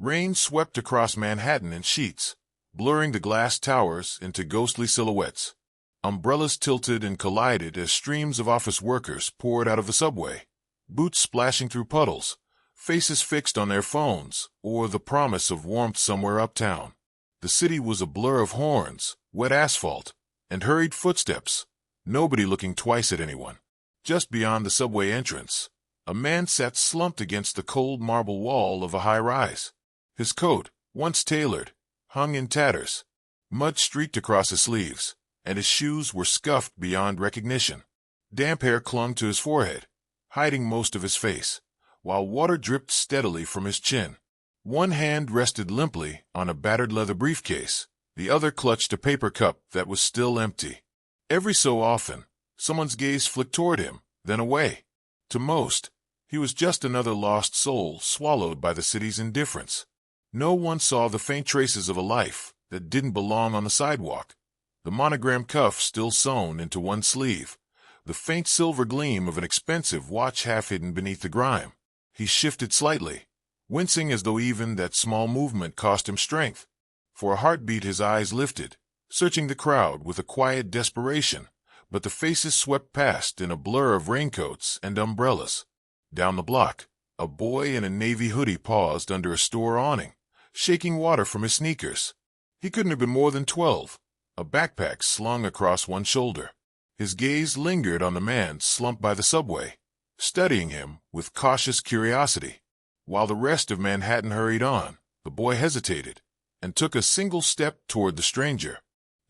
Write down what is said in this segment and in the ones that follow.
Rain swept across Manhattan in sheets, blurring the glass towers into ghostly silhouettes. Umbrellas tilted and collided as streams of office workers poured out of the subway, boots splashing through puddles, faces fixed on their phones, or the promise of warmth somewhere uptown. The city was a blur of horns, wet asphalt, and hurried footsteps, nobody looking twice at anyone. Just beyond the subway entrance, a man sat slumped against the cold marble wall of a high-rise. His coat, once tailored, hung in tatters. Mud streaked across his sleeves, and his shoes were scuffed beyond recognition. Damp hair clung to his forehead, hiding most of his face, while water dripped steadily from his chin. One hand rested limply on a battered leather briefcase, the other clutched a paper cup that was still empty. Every so often, someone's gaze flicked toward him, then away. To most, he was just another lost soul swallowed by the city's indifference. No one saw the faint traces of a life that didn't belong on the sidewalk. The monogram cuff still sewn into one sleeve, the faint silver gleam of an expensive watch half hidden beneath the grime. He shifted slightly, wincing as though even that small movement cost him strength. For a heartbeat his eyes lifted, searching the crowd with a quiet desperation, but the faces swept past in a blur of raincoats and umbrellas. Down the block, a boy in a navy hoodie paused under a store awning, shaking water from his sneakers. He couldn't have been more than 12, a backpack slung across one shoulder. His gaze lingered on the man slumped by the subway, studying him with cautious curiosity. While the rest of Manhattan hurried on, the boy hesitated and took a single step toward the stranger.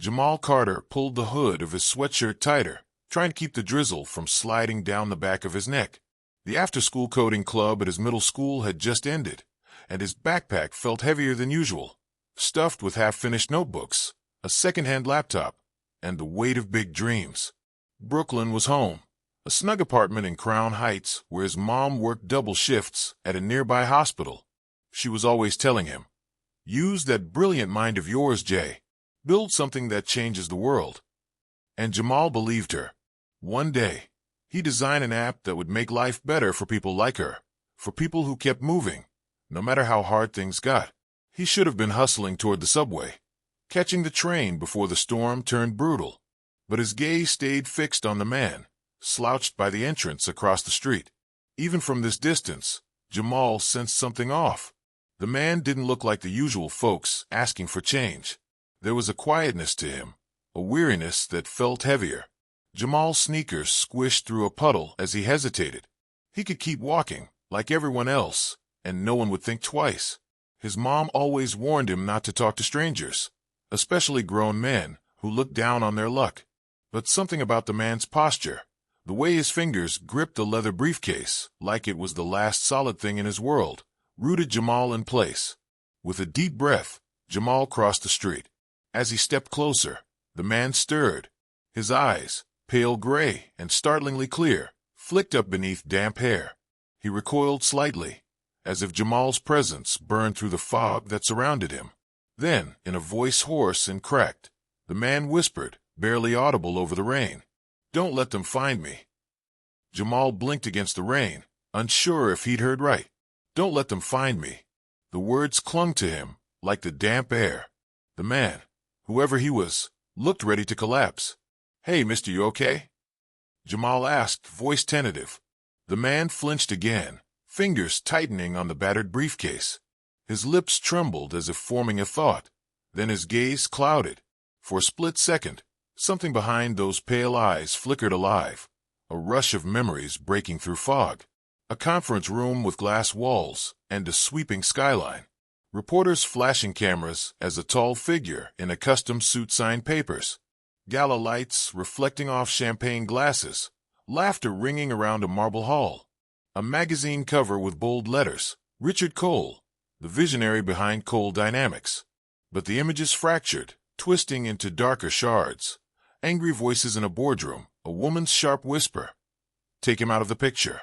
Jamal Carter pulled the hood of his sweatshirt tighter, trying to keep the drizzle from sliding down the back of his neck. The after-school coding club at his middle school had just ended, and his backpack felt heavier than usual, stuffed with half-finished notebooks, a second-hand laptop, and the weight of big dreams. Brooklyn was home, a snug apartment in Crown Heights where his mom worked double shifts at a nearby hospital. She was always telling him, "Use that brilliant mind of yours, Jay. Build something that changes the world." And Jamal believed her. One day, he'd design an app that would make life better for people like her, for people who kept moving, no matter how hard things got. He should have been hustling toward the subway, catching the train before the storm turned brutal. But his gaze stayed fixed on the man, slouched by the entrance across the street. Even from this distance, Jamal sensed something off. The man didn't look like the usual folks asking for change. There was a quietness to him, a weariness that felt heavier. Jamal's sneakers squished through a puddle as he hesitated. He could keep walking, like everyone else, and no one would think twice. His mom always warned him not to talk to strangers, especially grown men who looked down on their luck. But something about the man's posture, the way his fingers gripped the leather briefcase like it was the last solid thing in his world, rooted Jamal in place. With a deep breath, Jamal crossed the street. As he stepped closer, the man stirred. His eyes, pale gray and startlingly clear, flicked up beneath damp hair. He recoiled slightly, as if Jamal's presence burned through the fog that surrounded him. Then, in a voice hoarse and cracked, the man whispered, barely audible over the rain, "Don't let them find me." Jamal blinked against the rain, unsure if he'd heard right. "Don't let them find me." The words clung to him like the damp air. The man, whoever he was, looked ready to collapse. "Hey, mister, you okay?" Jamal asked, voice tentative. The man flinched again, fingers tightening on the battered briefcase. His lips trembled as if forming a thought. Then his gaze clouded. For a split second, something behind those pale eyes flickered alive, a rush of memories breaking through fog. A conference room with glass walls and a sweeping skyline. Reporters flashing cameras as a tall figure in a custom suit signed papers. Gala lights reflecting off champagne glasses, laughter ringing around a marble hall. A magazine cover with bold letters, Richard Cole, the visionary behind Cole Dynamics. But the images fractured, twisting into darker shards. Angry voices in a boardroom, a woman's sharp whisper. Take him out of the picture.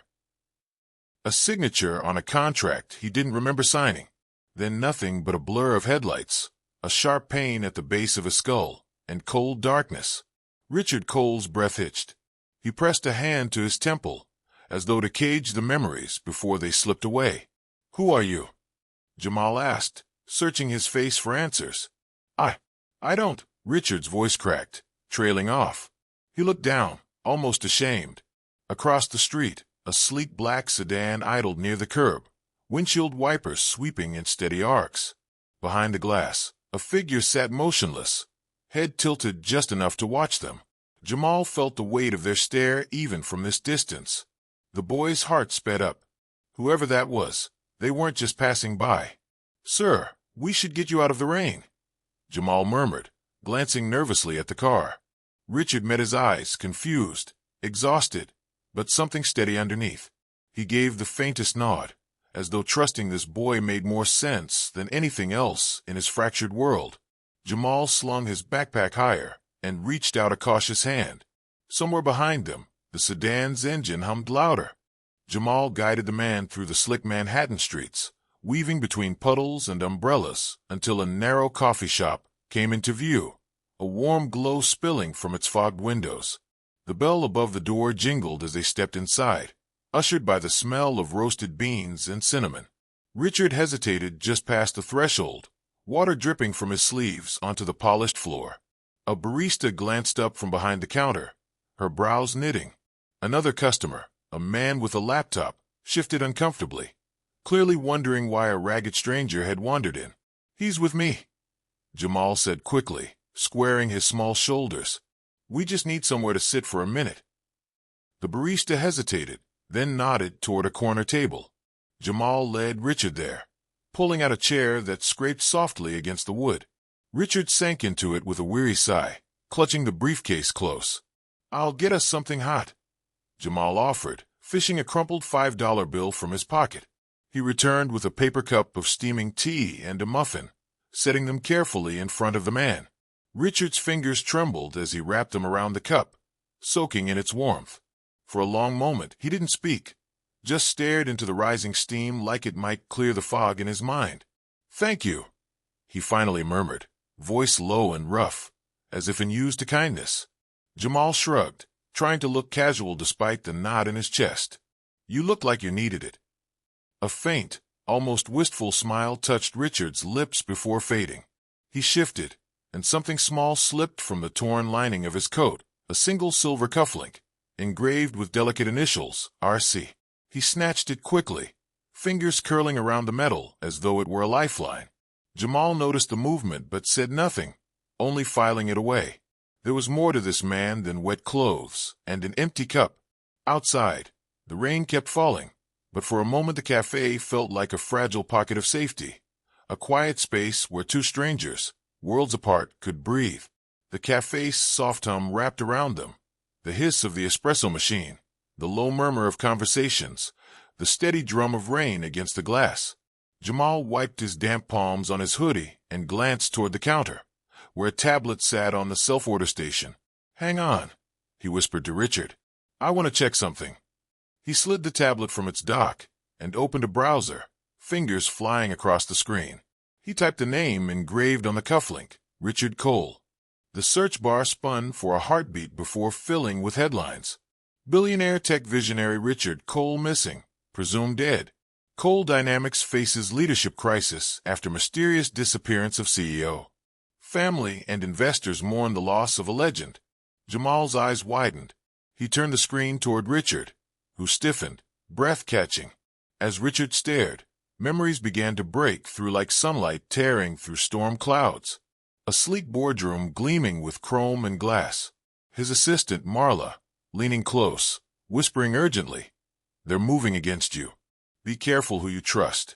A signature on a contract he didn't remember signing. Then nothing but a blur of headlights, a sharp pain at the base of his skull, and cold darkness. Richard Cole's breath hitched. He pressed a hand to his temple, as though to cage the memories before they slipped away. "Who are you?" Jamal asked, searching his face for answers. I don't, Richard's voice cracked, trailing off. He looked down, almost ashamed. Across the street, a sleek black sedan idled near the curb, windshield wipers sweeping in steady arcs. Behind the glass, a figure sat motionless, head tilted just enough to watch them. Jamal felt the weight of their stare even from this distance. The boy's heart sped up. Whoever that was, they weren't just passing by. "Sir, we should get you out of the rain," Jamal murmured, glancing nervously at the car. Richard met his eyes, confused, exhausted, but something steady underneath. He gave the faintest nod, as though trusting this boy made more sense than anything else in his fractured world. Jamal slung his backpack higher and reached out a cautious hand. Somewhere behind them, the sedan's engine hummed louder. Jamal guided the man through the slick Manhattan streets, weaving between puddles and umbrellas until a narrow coffee shop came into view, a warm glow spilling from its fogged windows. The bell above the door jingled as they stepped inside, ushered by the smell of roasted beans and cinnamon. Richard hesitated just past the threshold, water dripping from his sleeves onto the polished floor. A barista glanced up from behind the counter, her brows knitting. Another customer, a man with a laptop, shifted uncomfortably, clearly wondering why a ragged stranger had wandered in. "He's with me," Jamal said quickly, squaring his small shoulders. "We just need somewhere to sit for a minute." The barista hesitated, then nodded toward a corner table. Jamal led Richard there, pulling out a chair that scraped softly against the wood. Richard sank into it with a weary sigh, clutching the briefcase close. "I'll get us something hot," Jamal offered, fishing a crumpled $5 bill from his pocket. He returned with a paper cup of steaming tea and a muffin, setting them carefully in front of the man. Richard's fingers trembled as he wrapped them around the cup, soaking in its warmth. For a long moment he didn't speak, just stared into the rising steam like it might clear the fog in his mind. "Thank you," he finally murmured, voice low and rough, as if enused to kindness. Jamal shrugged, trying to look casual despite the knot in his chest. "You look like you needed it." A faint, almost wistful smile touched Richard's lips before fading. He shifted, and something small slipped from the torn lining of his coat, a single silver cufflink, engraved with delicate initials, R.C. He snatched it quickly, fingers curling around the metal as though it were a lifeline. Jamal noticed the movement but said nothing, only filing it away. There was more to this man than wet clothes and an empty cup. Outside, the rain kept falling, but for a moment the cafe felt like a fragile pocket of safety, a quiet space where two strangers, worlds apart, could breathe. The cafe's soft hum wrapped around them, the hiss of the espresso machine, the low murmur of conversations, the steady drum of rain against the glass. Jamal wiped his damp palms on his hoodie and glanced toward the counter, where a tablet sat on the self-order station. "Hang on," he whispered to Richard. "I want to check something." He slid the tablet from its dock and opened a browser, fingers flying across the screen. He typed a name engraved on the cufflink, Richard Cole. The search bar spun for a heartbeat before filling with headlines. Billionaire tech visionary Richard Cole missing, presumed dead. Cole Dynamics faces leadership crisis after mysterious disappearance of CEO. Family and investors mourn the loss of a legend. Jamal's eyes widened. He turned the screen toward Richard, who stiffened, breath catching. As Richard stared, memories began to break through like sunlight tearing through storm clouds. A sleek boardroom gleaming with chrome and glass. His assistant, Marla, leaning close, whispering urgently, "They're moving against you. Be careful who you trust."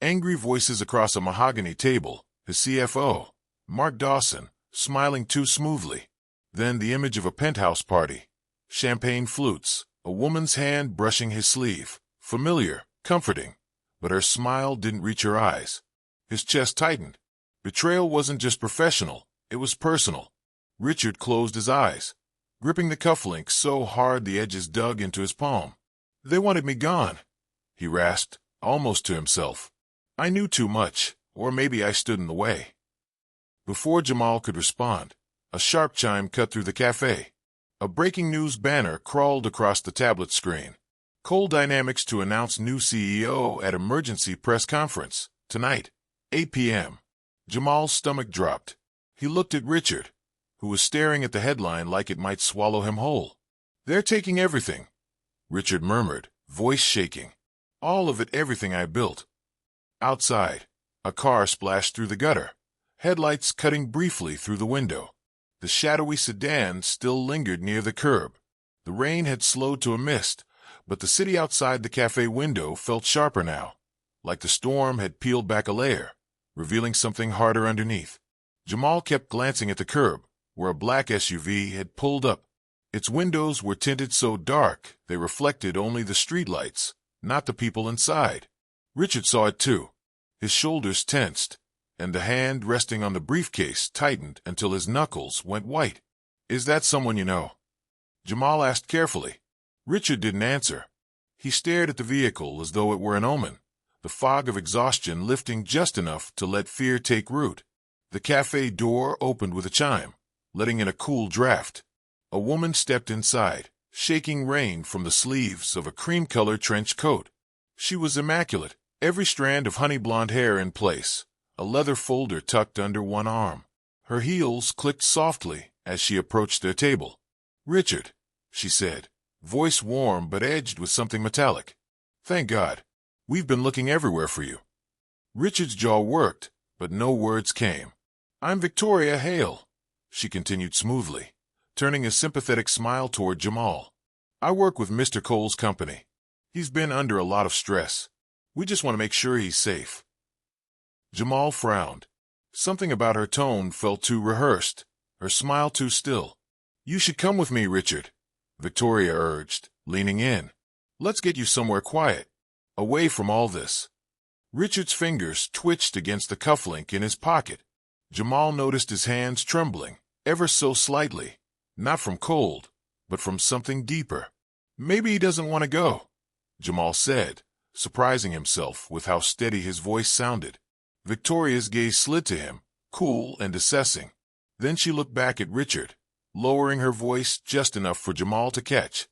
Angry voices across a mahogany table, his CFO, Mark Dawson, smiling too smoothly. Then the image of a penthouse party. Champagne flutes, a woman's hand brushing his sleeve. Familiar, comforting, but her smile didn't reach her eyes. His chest tightened. Betrayal wasn't just professional, it was personal. Richard closed his eyes, gripping the cufflink so hard the edges dug into his palm. "They wanted me gone," he rasped, almost to himself. "I knew too much, or maybe I stood in the way." Before Jamal could respond, a sharp chime cut through the cafe. A breaking news banner crawled across the tablet screen. Coal Dynamics to announce new CEO at emergency press conference, tonight, 8 p.m. Jamal's stomach dropped. He looked at Richard, who was staring at the headline like it might swallow him whole. "They're taking everything," Richard murmured, voice shaking. "All of it, everything I built." Outside, a car splashed through the gutter, headlights cutting briefly through the window. The shadowy sedan still lingered near the curb. The rain had slowed to a mist, but the city outside the cafe window felt sharper now, like the storm had peeled back a layer, revealing something harder underneath. Jamal kept glancing at the curb, where a black SUV had pulled up. Its windows were tinted so dark they reflected only the streetlights, not the people inside. Richard saw it too. His shoulders tensed, and the hand resting on the briefcase tightened until his knuckles went white. "Is that someone you know?" Jamal asked carefully. Richard didn't answer. He stared at the vehicle as though it were an omen, the fog of exhaustion lifting just enough to let fear take root. The cafe door opened with a chime, letting in a cool draft. A woman stepped inside, shaking rain from the sleeves of a cream-colored trench coat. She was immaculate, every strand of honey-blonde hair in place, a leather folder tucked under one arm. Her heels clicked softly as she approached their table. "Richard," she said, voice warm but edged with something metallic. "Thank God. We've been looking everywhere for you." Richard's jaw worked, but no words came. "I'm Victoria Hale," she continued smoothly, turning a sympathetic smile toward Jamal. "I work with Mr. Cole's company. He's been under a lot of stress. We just want to make sure he's safe." Jamal frowned. Something about her tone felt too rehearsed, her smile too still. "You should come with me, Richard," Victoria urged, leaning in. "Let's get you somewhere quiet, away from all this." Richard's fingers twitched against the cufflink in his pocket. Jamal noticed his hands trembling, ever so slightly, not from cold, but from something deeper. "Maybe he doesn't want to go," Jamal said, surprising himself with how steady his voice sounded. Victoria's gaze slid to him, cool and assessing. Then she looked back at Richard, lowering her voice just enough for Jamal to catch.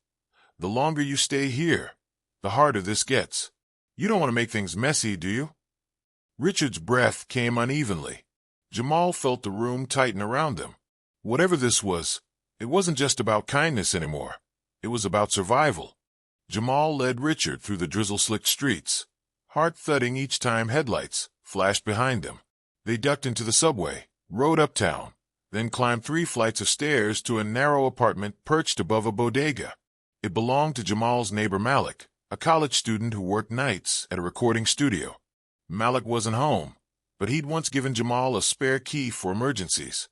"The longer you stay here, the harder this gets. You don't want to make things messy, do you?" Richard's breath came unevenly. Jamal felt the room tighten around them. Whatever this was, it wasn't just about kindness anymore. It was about survival. Jamal led Richard through the drizzle-slicked streets, heart thudding each time headlights flashed behind them. They ducked into the subway, rode uptown, then climbed 3 flights of stairs to a narrow apartment perched above a bodega. It belonged to Jamal's neighbor Malik, a college student who worked nights at a recording studio. Malik wasn't home, but he'd once given Jamal a spare key for emergencies.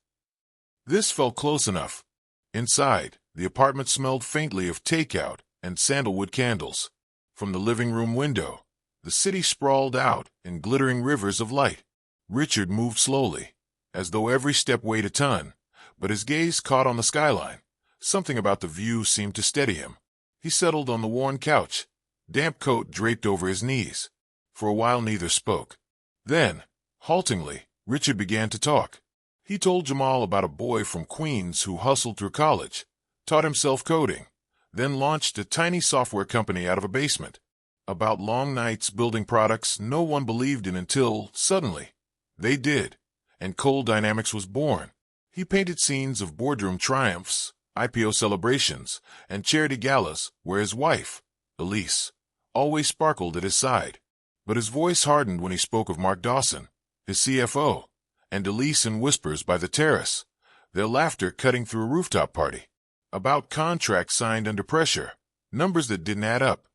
This felt close enough. Inside, the apartment smelled faintly of takeout and sandalwood candles. From the living room window, the city sprawled out in glittering rivers of light. Richard moved slowly, as though every step weighed a ton, but his gaze caught on the skyline. Something about the view seemed to steady him. He settled on the worn couch, damp coat draped over his knees. For a while neither spoke. Then, haltingly, Richard began to talk. He told Jamal about a boy from Queens who hustled through college, taught himself coding, then launched a tiny software company out of a basement. About long nights building products no one believed in until, suddenly, they did, and Coal Dynamics was born. He painted scenes of boardroom triumphs, IPO celebrations, and charity galas where his wife, Elise, always sparkled at his side. But his voice hardened when he spoke of Mark Dawson, his CFO, and Elise in whispers by the terrace, their laughter cutting through a rooftop party. About contracts signed under pressure, numbers that didn't add up,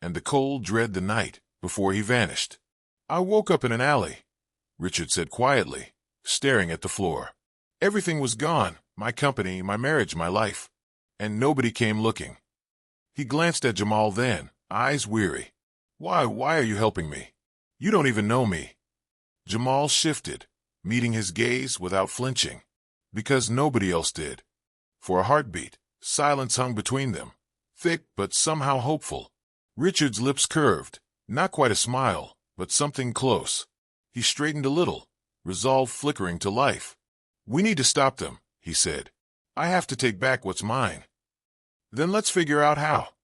and the cold dread the night before he vanished. "I woke up in an alley," Richard said quietly, staring at the floor. "Everything was gone, my company, my marriage, my life, and nobody came looking." He glanced at Jamal then, eyes weary. Why are you helping me? You don't even know me." Jamal shifted, meeting his gaze without flinching. Because nobody else did. For a heartbeat, silence hung between them, thick but somehow hopeful. Richard's lips curved, not quite a smile, but something close. He straightened a little, resolve flickering to life. "We need to stop them," he said. "I have to take back what's mine." "Then let's figure out how,"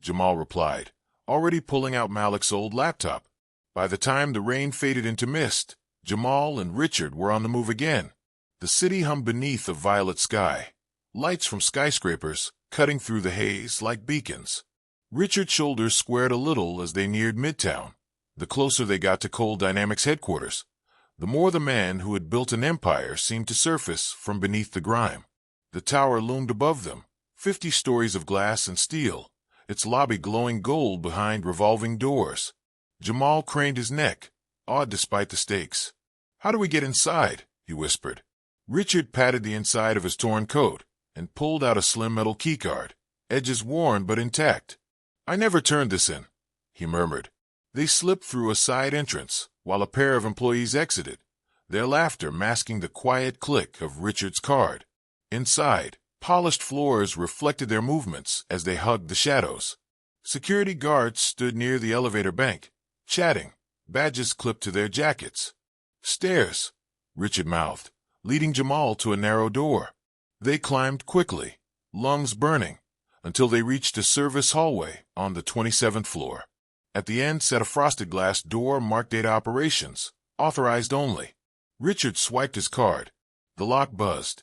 Jamal replied, already pulling out Malik's old laptop. By the time the rain faded into mist, Jamal and Richard were on the move again. The city hummed beneath a violet sky, lights from skyscrapers cutting through the haze like beacons. Richard's shoulders squared a little as they neared Midtown. The closer they got to Coal Dynamics headquarters, the more the man who had built an empire seemed to surface from beneath the grime. The tower loomed above them, 50 stories of glass and steel, its lobby glowing gold behind revolving doors. Jamal craned his neck, awed despite the stakes. "How do we get inside?" he whispered. Richard patted the inside of his torn coat and pulled out a slim metal keycard, edges worn but intact. "I never turned this in," he murmured. They slipped through a side entrance, while a pair of employees exited, their laughter masking the quiet click of Richard's card. Inside, polished floors reflected their movements as they hugged the shadows. Security guards stood near the elevator bank, chatting, badges clipped to their jackets. "Stairs," Richard mouthed, leading Jamal to a narrow door. They climbed quickly, lungs burning, until they reached a service hallway on the 27th floor. At the end sat a frosted glass door marked Data Operations, authorized only. Richard swiped his card. The lock buzzed.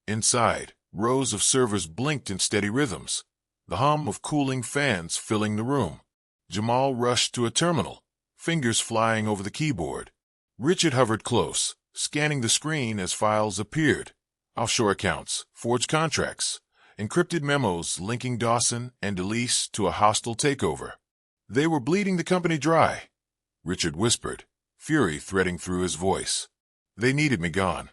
Inside, rows of servers blinked in steady rhythms, the hum of cooling fans filling the room. Jamal rushed to a terminal, fingers flying over the keyboard. Richard hovered close, scanning the screen as files appeared. Offshore accounts, forged contracts, encrypted memos linking Dawson and Elise to a hostile takeover. "They were bleeding the company dry," Richard whispered, fury threading through his voice. "They needed me gone."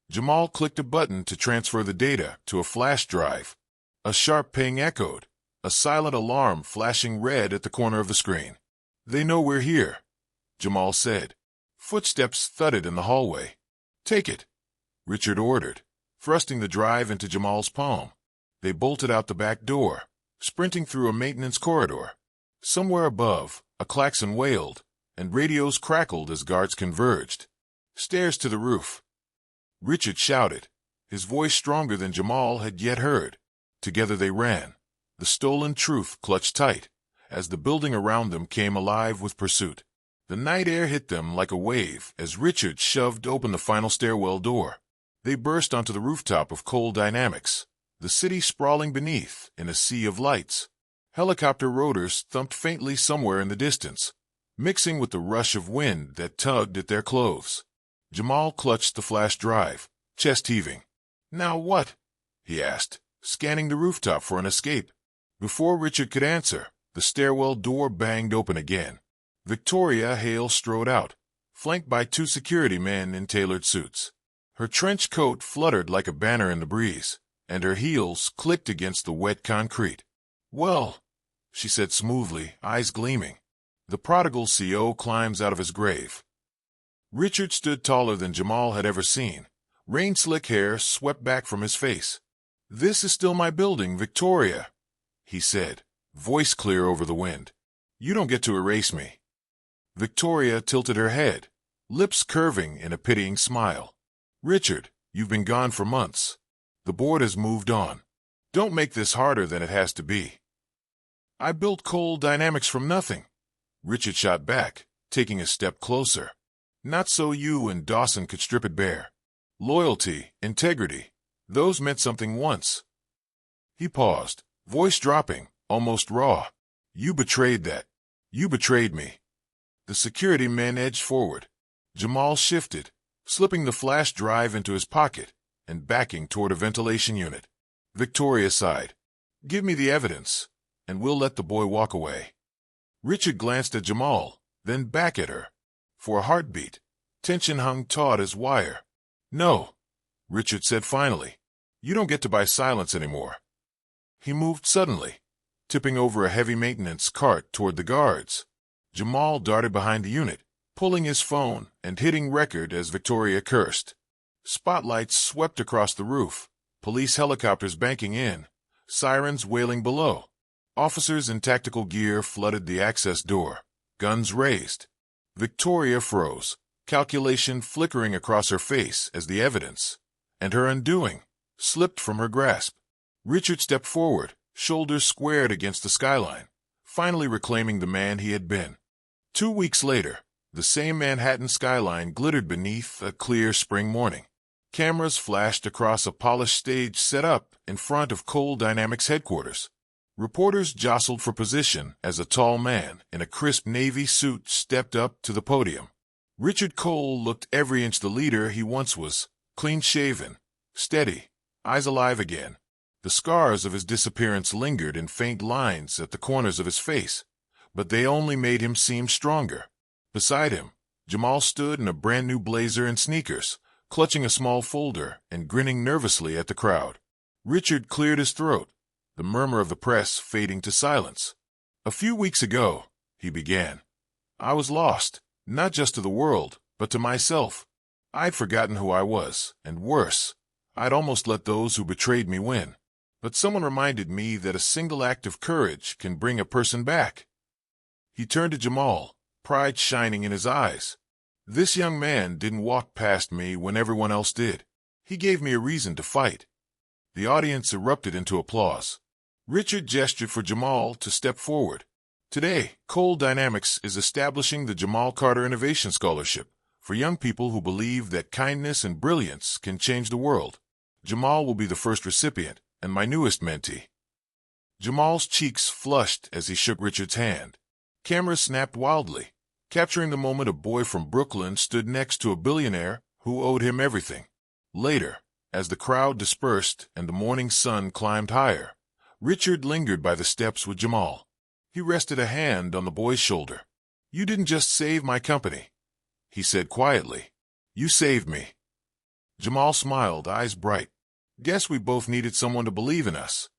Jamal clicked a button to transfer the data to a flash drive. A sharp ping echoed, a silent alarm flashing red at the corner of the screen. "They know we're here," Jamal said. Footsteps thudded in the hallway. "Take it," Richard ordered, thrusting the drive into Jamal's palm. They bolted out the back door, sprinting through a maintenance corridor. Somewhere above, a klaxon wailed, and radios crackled as guards converged. "Stairs to the roof," Richard shouted, his voice stronger than Jamal had yet heard. Together they ran, the stolen truth clutched tight, as the building around them came alive with pursuit. The night air hit them like a wave as Richard shoved open the final stairwell door. They burst onto the rooftop of Coal Dynamics, the city sprawling beneath in a sea of lights. Helicopter rotors thumped faintly somewhere in the distance, mixing with the rush of wind that tugged at their clothes. Jamal clutched the flash drive, chest heaving. "Now what?" he asked, scanning the rooftop for an escape. Before Richard could answer, the stairwell door banged open again. Victoria Hale strode out, flanked by 2 security men in tailored suits. Her trench coat fluttered like a banner in the breeze, and her heels clicked against the wet concrete. "Well," she said smoothly, eyes gleaming. "The prodigal CO climbs out of his grave." Richard stood taller than Jamal had ever seen. Rain-slick hair swept back from his face. "This is still my building, Victoria," he said, voice clear over the wind. "You don't get to erase me." Victoria tilted her head, lips curving in a pitying smile. "Richard, you've been gone for months. The board has moved on. Don't make this harder than it has to be." "I built Coal Dynamics from nothing," Richard shot back, taking a step closer. "Not so you and Dawson could strip it bare. Loyalty, integrity, those meant something once." He paused, voice dropping, almost raw. "You betrayed that. You betrayed me." The security men edged forward. Jamal shifted, slipping the flash drive into his pocket and backing toward a ventilation unit. Victoria sighed. "Give me the evidence, and we'll let the boy walk away." Richard glanced at Jamal, then back at her. For a heartbeat, tension hung taut as wire. "No," Richard said finally. "You don't get to buy silence anymore." He moved suddenly, tipping over a heavy maintenance cart toward the guards. Jamal darted behind the unit, pulling his phone and hitting record as Victoria cursed. Spotlights swept across the roof, police helicopters banking in, sirens wailing below. Officers in tactical gear flooded the access door, guns raised. Victoria froze, calculation flickering across her face as the evidence, and her undoing, slipped from her grasp. Richard stepped forward, shoulders squared against the skyline, finally reclaiming the man he had been. 2 weeks later, the same Manhattan skyline glittered beneath a clear spring morning. Cameras flashed across a polished stage set up in front of Cole Dynamics headquarters. Reporters jostled for position as a tall man in a crisp navy suit stepped up to the podium. Richard Cole looked every inch the leader he once was, clean-shaven, steady, eyes alive again. The scars of his disappearance lingered in faint lines at the corners of his face, but they only made him seem stronger. Beside him, Jamal stood in a brand-new blazer and sneakers, clutching a small folder and grinning nervously at the crowd. Richard cleared his throat, the murmur of the press fading to silence. "A few weeks ago," he began, "I was lost, not just to the world, but to myself. I'd forgotten who I was, and worse, I'd almost let those who betrayed me win. But someone reminded me that a single act of courage can bring a person back." He turned to Jamal, pride shining in his eyes. "This young man didn't walk past me when everyone else did. He gave me a reason to fight." The audience erupted into applause. Richard gestured for Jamal to step forward. "Today, Cole Dynamics is establishing the Jamal Carter Innovation Scholarship for young people who believe that kindness and brilliance can change the world. Jamal will be the first recipient and my newest mentee." Jamal's cheeks flushed as he shook Richard's hand. Cameras snapped wildly, capturing the moment a boy from Brooklyn stood next to a billionaire who owed him everything. Later, as the crowd dispersed and the morning sun climbed higher, Richard lingered by the steps with Jamal. He rested a hand on the boy's shoulder. "You didn't just save my company," he said quietly. "You saved me." Jamal smiled, eyes bright. "Guess we both needed someone to believe in us."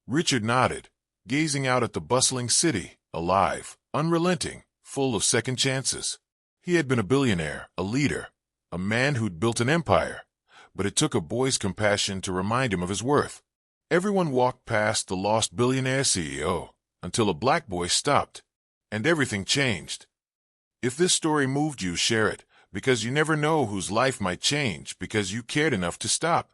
Richard nodded, gazing out at the bustling city, alive, unrelenting, full of second chances. He had been a billionaire, a leader, a man who'd built an empire, but it took a boy's compassion to remind him of his worth. Everyone walked past the lost billionaire CEO until a black boy stopped, and everything changed. If this story moved you, share it, because you never know whose life might change because you cared enough to stop.